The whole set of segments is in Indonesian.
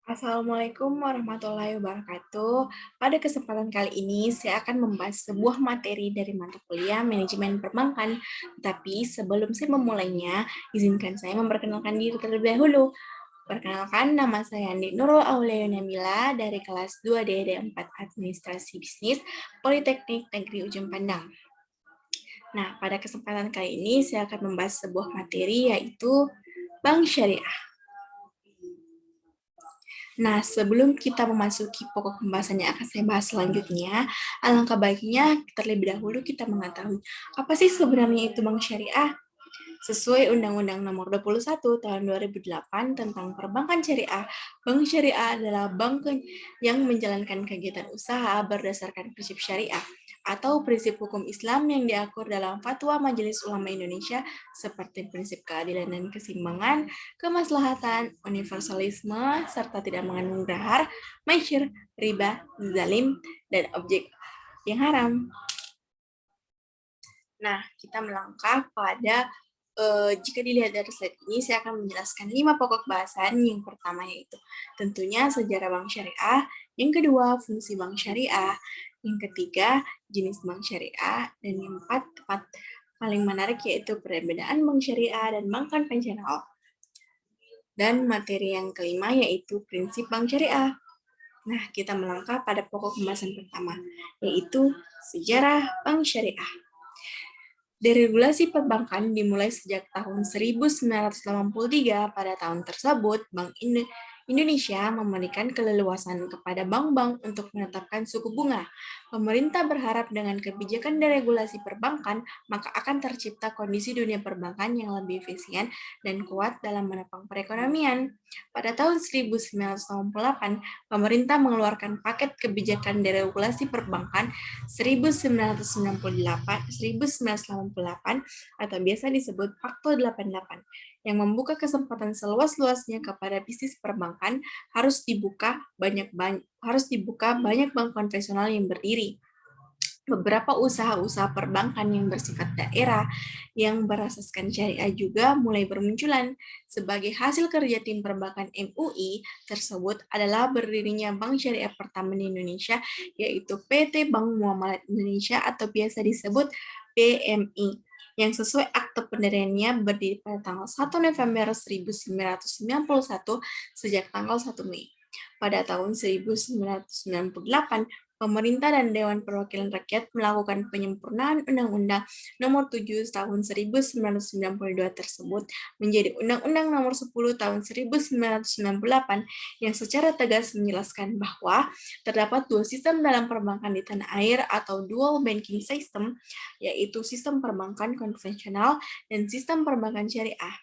Assalamualaikum warahmatullahi wabarakatuh. Pada kesempatan kali ini, saya akan membahas sebuah materi dari mata kuliah Manajemen Perbankan. Tapi sebelum saya memulainya, izinkan saya memperkenalkan diri terlebih dahulu. Perkenalkan, nama saya Andi Nurul Aulia Nabila dari kelas 2D D4 Administrasi Bisnis Politeknik Negeri Ujung Pandang. Nah, pada kesempatan kali ini, saya akan membahas sebuah materi yaitu Bank Syariah. Nah, sebelum kita memasuki pokok pembahasan yang akan saya bahas selanjutnya, alangkah baiknya terlebih dahulu kita mengetahui apa sih sebenarnya itu bank syariah. Sesuai Undang-Undang Nomor 21 Tahun 2008 tentang Perbankan Syariah, bank syariah adalah bank yang menjalankan kegiatan usaha berdasarkan prinsip syariah atau prinsip hukum Islam yang diatur dalam Fatwa Majelis Ulama Indonesia seperti prinsip keadilan dan keseimbangan, kemaslahatan, universalisme, serta tidak mengandung dahar, masyir, riba, zalim, dan objek yang haram. Nah, kita melangkah pada jika dilihat dari slide ini, saya akan menjelaskan 5 pokok bahasan. Yang pertama yaitu tentunya sejarah bank syariah, yang kedua fungsi bank syariah, yang ketiga jenis bank syariah, dan yang keempat paling menarik yaitu perbedaan bank syariah dan bank konvensional. Dan materi yang kelima yaitu prinsip bank syariah. Nah, kita melangkah pada pokok pembahasan pertama, yaitu sejarah bank syariah. Deregulasi perbankan dimulai sejak tahun 1983. Pada tahun tersebut, Bank Indonesia memberikan keleluasan kepada bank-bank untuk menetapkan suku bunga. Pemerintah berharap dengan kebijakan deregulasi perbankan, maka akan tercipta kondisi dunia perbankan yang lebih efisien dan kuat dalam menopang perekonomian. Pada tahun 1988, pemerintah mengeluarkan paket kebijakan deregulasi perbankan 1998 atau biasa disebut Faktor 88 yang membuka kesempatan seluas-luasnya kepada bisnis perbankan harus dibuka banyak bank konvensional yang berdiri. Beberapa usaha-usaha perbankan yang bersifat daerah yang berasaskan syariah juga mulai bermunculan. Sebagai hasil kerja tim perbankan MUI tersebut adalah berdirinya bank syariah pertama di Indonesia, yaitu PT Bank Muamalat Indonesia atau biasa disebut BMI, yang sesuai akte pendiriannya berdiri pada tanggal 1 November 1991 sejak tanggal 1 Mei. Pada tahun 1998, pemerintah dan Dewan Perwakilan Rakyat melakukan penyempurnaan Undang-Undang Nomor 7 Tahun 1992 tersebut menjadi Undang-Undang Nomor 10 Tahun 1998 yang secara tegas menjelaskan bahwa terdapat dua sistem dalam perbankan di tanah air atau dual banking system, yaitu sistem perbankan konvensional dan sistem perbankan syariah.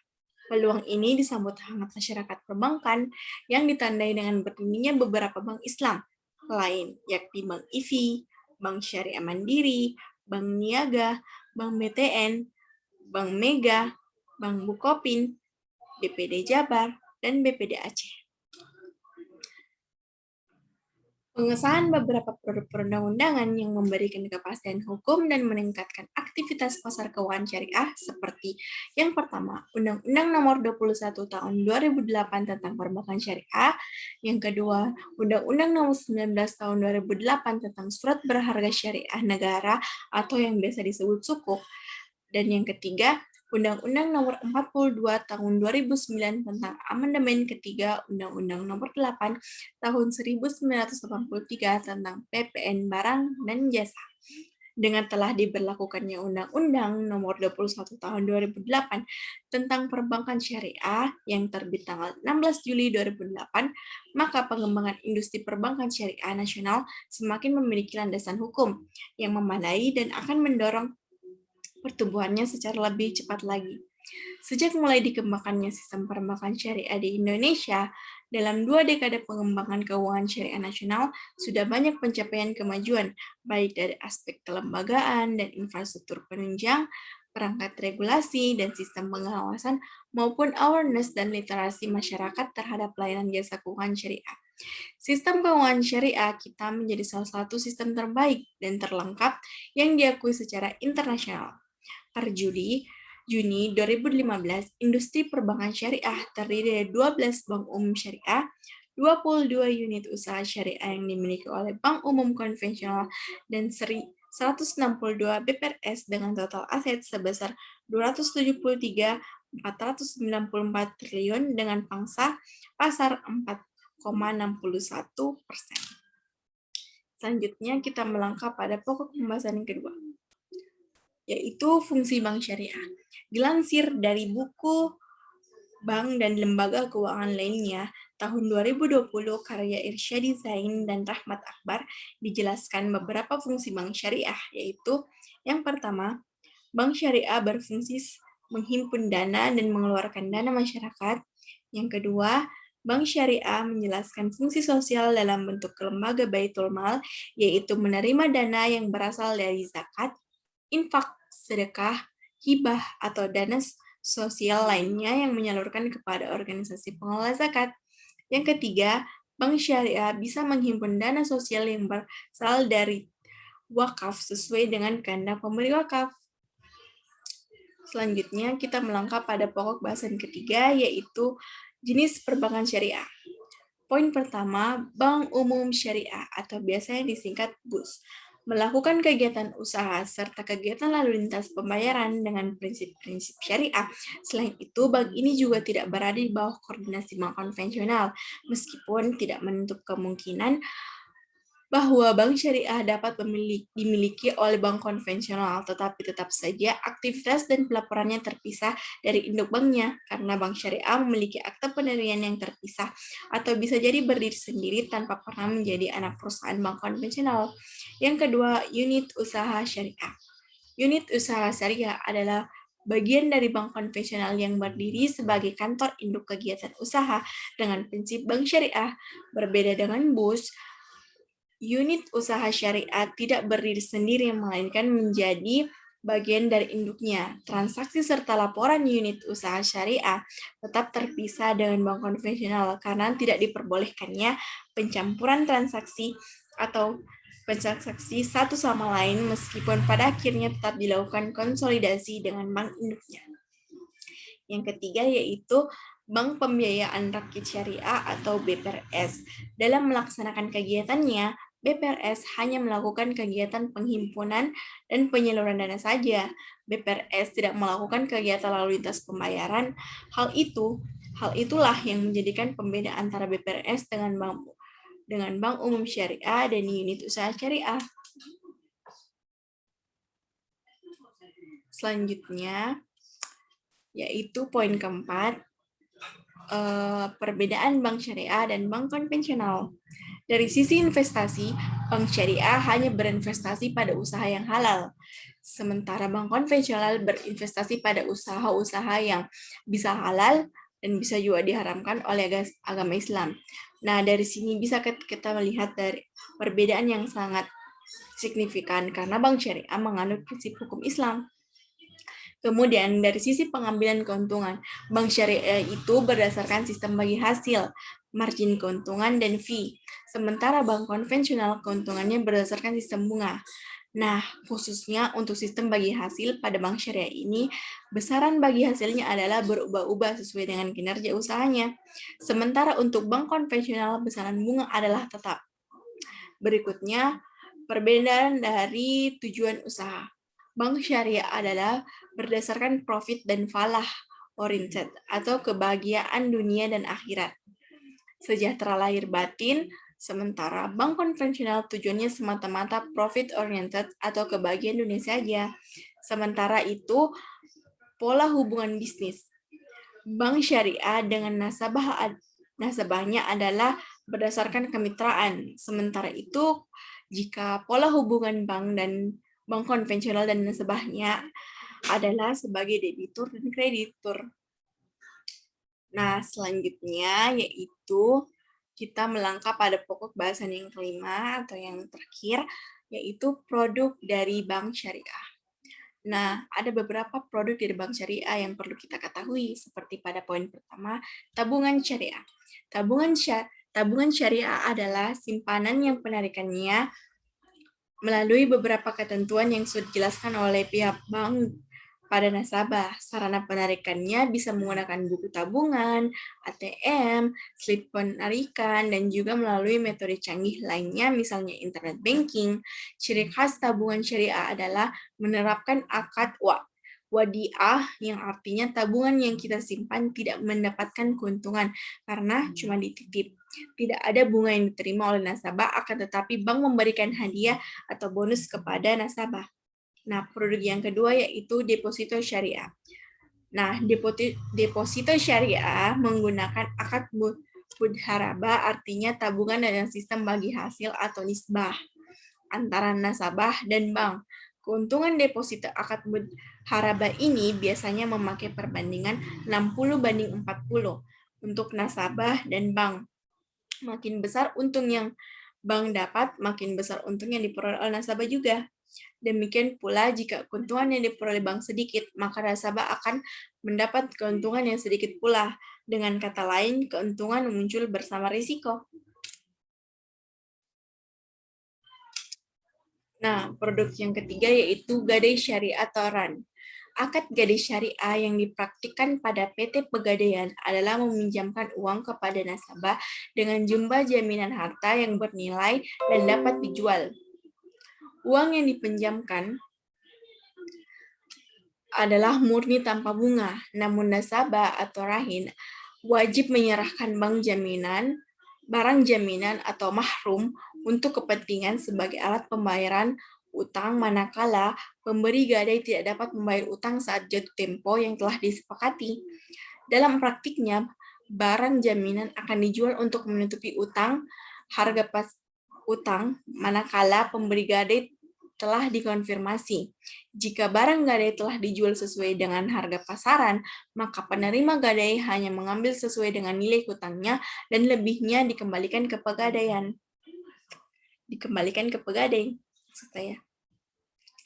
Peluang ini disambut hangat masyarakat perbankan yang ditandai dengan berdirinya beberapa bank Islam lain, yakni Bank IFI, Bank Syariah Mandiri, Bank Niaga, Bank BTN, Bank Mega, Bank Bukopin, BPD Jabar, dan BPD Aceh. Pengesahan beberapa produk perundang-undangan yang memberikan kepastian hukum dan meningkatkan aktivitas pasar keuangan syariah seperti yang pertama, Undang-Undang Nomor 21 Tahun 2008 tentang Perbankan Syariah, yang kedua, Undang-Undang Nomor 19 Tahun 2008 tentang Surat Berharga Syariah Negara atau yang biasa disebut Sukuk, dan yang ketiga, Undang-Undang Nomor 42 Tahun 2009 tentang Amandemen Ketiga Undang-Undang Nomor 8 Tahun 1983 tentang PPN Barang dan Jasa. Dengan telah diberlakukannya Undang-Undang Nomor 21 Tahun 2008 tentang Perbankan Syariah yang terbit tanggal 16 Juli 2008, maka pengembangan industri perbankan syariah nasional semakin memiliki landasan hukum yang memadai dan akan mendorong pertumbuhannya secara lebih cepat lagi. Sejak mulai dikembangkannya sistem perbankan syariah di Indonesia, dalam 2 dekade pengembangan keuangan syariah nasional, sudah banyak pencapaian kemajuan, baik dari aspek kelembagaan dan infrastruktur penunjang, perangkat regulasi, dan sistem pengawasan, maupun awareness dan literasi masyarakat terhadap pelayanan jasa keuangan syariah. Sistem keuangan syariah kita menjadi salah satu sistem terbaik dan terlengkap yang diakui secara internasional. Per Juni 2015, industri perbankan syariah terdiri dari 12 bank umum syariah, 22 unit usaha syariah yang dimiliki oleh bank umum konvensional, dan 162 BPRS dengan total aset sebesar 273.494 triliun dengan pangsa pasar 4,61%. Selanjutnya kita melangkah pada pokok pembahasan yang kedua, yaitu fungsi bank syariah. Dilansir dari buku Bank dan Lembaga Keuangan Lainnya, tahun 2020 karya Irsyadi Zain dan Rahmat Akbar dijelaskan beberapa fungsi bank syariah, yaitu yang pertama, bank syariah berfungsi menghimpun dana dan mengeluarkan dana masyarakat. Yang kedua, bank syariah menjelaskan fungsi sosial dalam bentuk lembaga Baitul Mal, yaitu menerima dana yang berasal dari zakat, infak, sedekah, hibah, atau dana sosial lainnya yang menyalurkan kepada organisasi pengelola zakat. Yang ketiga, bank syariah bisa menghimpun dana sosial yang berasal dari wakaf sesuai dengan kehendak pemberi wakaf. Selanjutnya, kita melangkah pada pokok bahasan ketiga, yaitu jenis perbankan syariah. Poin pertama, Bank Umum Syariah atau biasanya disingkat BUS, melakukan kegiatan usaha serta kegiatan lalu lintas pembayaran dengan prinsip-prinsip syariah. Selain itu, bank ini juga tidak berada di bawah koordinasi bank konvensional, meskipun tidak menutup kemungkinan bahwa bank syariah dapat dimiliki oleh bank konvensional, tetapi tetap saja aktivitas dan pelaporannya terpisah dari induk banknya, karena bank syariah memiliki akta pendirian yang terpisah, atau bisa jadi berdiri sendiri tanpa pernah menjadi anak perusahaan bank konvensional. Yang kedua, unit usaha syariah. Unit usaha syariah adalah bagian dari bank konvensional yang berdiri sebagai kantor induk kegiatan usaha dengan prinsip bank syariah. Berbeda dengan BUS, unit usaha syariah tidak berdiri sendiri, melainkan menjadi bagian dari induknya. Transaksi serta laporan unit usaha syariah tetap terpisah dengan bank konvensional karena tidak diperbolehkannya pencampuran transaksi atau transaksi satu sama lain, meskipun pada akhirnya tetap dilakukan konsolidasi dengan bank induknya. Yang ketiga yaitu Bank Pembiayaan Rakyat Syariah atau BPRS. Dalam melaksanakan kegiatannya, BPRS hanya melakukan kegiatan penghimpunan dan penyaluran dana saja. BPRS tidak melakukan kegiatan lalu lintas pembayaran. Hal itulah yang menjadikan pembeda antara BPRS dengan Bank Umum Syariah dan unit usaha syariah. Selanjutnya, yaitu poin keempat, perbedaan bank syariah dan bank konvensional. Dari sisi investasi, bank syariah hanya berinvestasi pada usaha yang halal, sementara bank konvensional berinvestasi pada usaha-usaha yang bisa halal dan bisa juga diharamkan oleh agama Islam. Nah, dari sini bisa kita melihat dari perbedaan yang sangat signifikan karena bank syariah menganut prinsip hukum Islam. Kemudian dari sisi pengambilan keuntungan, bank syariah itu berdasarkan sistem bagi hasil, margin keuntungan, dan fee. Sementara bank konvensional keuntungannya berdasarkan sistem bunga. Nah, khususnya untuk sistem bagi hasil pada bank syariah ini, besaran bagi hasilnya adalah berubah-ubah sesuai dengan kinerja usahanya. Sementara untuk bank konvensional, besaran bunga adalah tetap. Berikutnya, perbedaan dari tujuan usaha. Bank syariah adalah berdasarkan profit dan falah oriented atau kebahagiaan dunia dan akhirat. Sejahtera lahir batin, sementara bank konvensional tujuannya semata-mata profit oriented atau kebahagiaan dunia saja. Sementara itu, pola hubungan bisnis. Bank syariah dengan nasabahnya adalah berdasarkan kemitraan. Sementara itu, jika pola hubungan bank konvensional dan nasabahnya adalah sebagai debitur dan kreditur. Nah, selanjutnya yaitu kita melangkah pada pokok bahasan yang kelima atau yang terakhir, yaitu produk dari bank syariah. Nah, ada beberapa produk dari bank syariah yang perlu kita ketahui, seperti pada poin pertama, tabungan syariah. Tabungan syariah adalah simpanan yang penarikannya melalui beberapa ketentuan yang sudah dijelaskan oleh pihak bank kepada nasabah. Sarana penarikannya bisa menggunakan buku tabungan, ATM, slip penarikan, dan juga melalui metode canggih lainnya, misalnya internet banking. Ciri khas tabungan syariah adalah menerapkan akad wadiah, yang artinya tabungan yang kita simpan tidak mendapatkan keuntungan karena cuma dititip. Tidak ada bunga yang diterima oleh nasabah, akan tetapi bank memberikan hadiah atau bonus kepada nasabah. Nah, produk yang kedua yaitu deposito syariah. Nah, deposito syariah menggunakan akad mudharabah, artinya tabungan dengan sistem bagi hasil atau nisbah antara nasabah dan bank. Keuntungan deposito akad mudharabah ini biasanya memakai perbandingan 60/40 untuk nasabah dan bank. Makin besar untung yang bank dapat, makin besar untung yang diperoleh oleh nasabah juga. Demikian pula jika keuntungan yang diperoleh bank sedikit, maka nasabah akan mendapat keuntungan yang sedikit pula. Dengan kata lain, keuntungan muncul bersama risiko. Nah, produk yang ketiga yaitu Gadai Syariah atau RAN. Akad gadai syariah yang dipraktikkan pada PT Pegadaian adalah meminjamkan uang kepada nasabah dengan jumlah jaminan harta yang bernilai dan dapat dijual. Uang yang dipinjamkan adalah murni tanpa bunga, namun nasabah atau rahin wajib menyerahkan barang jaminan atau mahrum untuk kepentingan sebagai alat pembayaran utang manakala pemberi gadai tidak dapat membayar utang saat jatuh tempo yang telah disepakati. Dalam praktiknya, barang jaminan akan dijual untuk menutupi harga pas utang manakala pemberi gadai telah dikonfirmasi. Jika barang gadai telah dijual sesuai dengan harga pasaran, maka penerima gadai hanya mengambil sesuai dengan nilai hutangnya dan lebihnya dikembalikan ke pegadaian.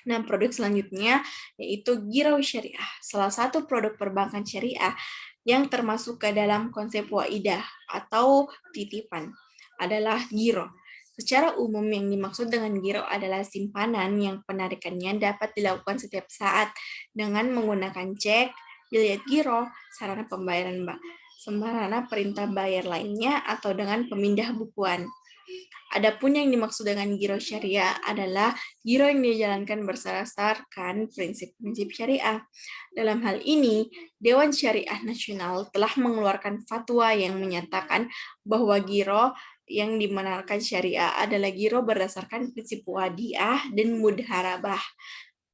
Nah, produk selanjutnya yaitu Giro Syariah, salah satu produk perbankan syariah yang termasuk ke dalam konsep waidah atau titipan adalah giro. Secara umum yang dimaksud dengan giro adalah simpanan yang penarikannya dapat dilakukan setiap saat dengan menggunakan cek, bilet giro, sarana pembayaran sarana perintah bayar lainnya, atau dengan pemindah bukuan. Adapun yang dimaksud dengan giro syariah adalah giro yang dijalankan berdasarkan prinsip-prinsip syariah. Dalam hal ini, Dewan Syariah Nasional telah mengeluarkan fatwa yang menyatakan bahwa giro yang dibenarkan syariah adalah giro berdasarkan prinsip wadiah dan mudharabah.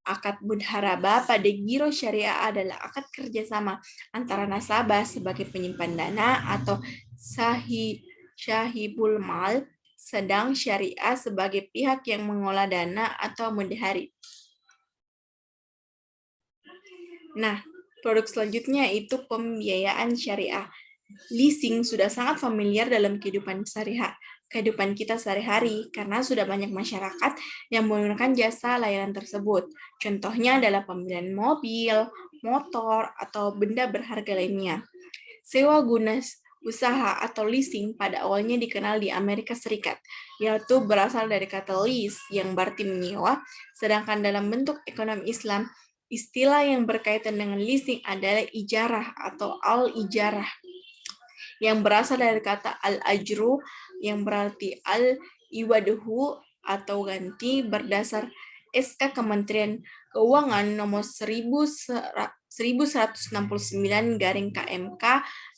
Akad mudharabah pada giro syariah adalah akad kerjasama antara nasabah sebagai penyimpan dana atau sahibul mal, sedang syariah sebagai pihak yang mengolah dana atau mudhari. Nah, produk selanjutnya itu pembiayaan syariah. Leasing sudah sangat familiar dalam kehidupan kita sehari-hari karena sudah banyak masyarakat yang menggunakan jasa layanan tersebut. Contohnya adalah pembelian mobil, motor, atau benda berharga lainnya. Sewa guna usaha atau leasing pada awalnya dikenal di Amerika Serikat, yaitu berasal dari kata lease yang berarti menyewa, sedangkan dalam bentuk ekonomi Islam, istilah yang berkaitan dengan leasing adalah ijarah atau al-ijarah, yang berasal dari kata al-ajru yang berarti al-iwaduhu atau ganti berdasar SK Kementerian Keuangan nomor 1169/KMK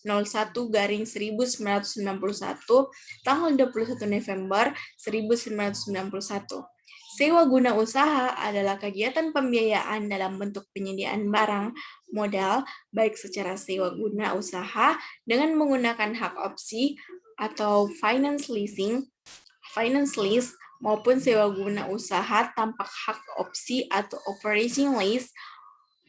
01/1991 tanggal 21 November 1991. Sewa guna usaha adalah kegiatan pembiayaan dalam bentuk penyediaan barang modal baik secara sewa guna usaha dengan menggunakan hak opsi atau finance lease maupun sewa guna usaha tanpa hak opsi atau operating lease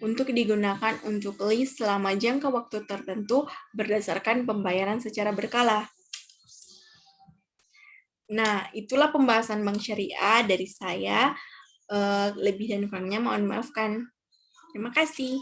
untuk digunakan untuk lease selama jangka waktu tertentu berdasarkan pembayaran secara berkala. Nah, itulah pembahasan bank syariah dari saya. Lebih dan kurangnya mohon maafkan. Terima kasih.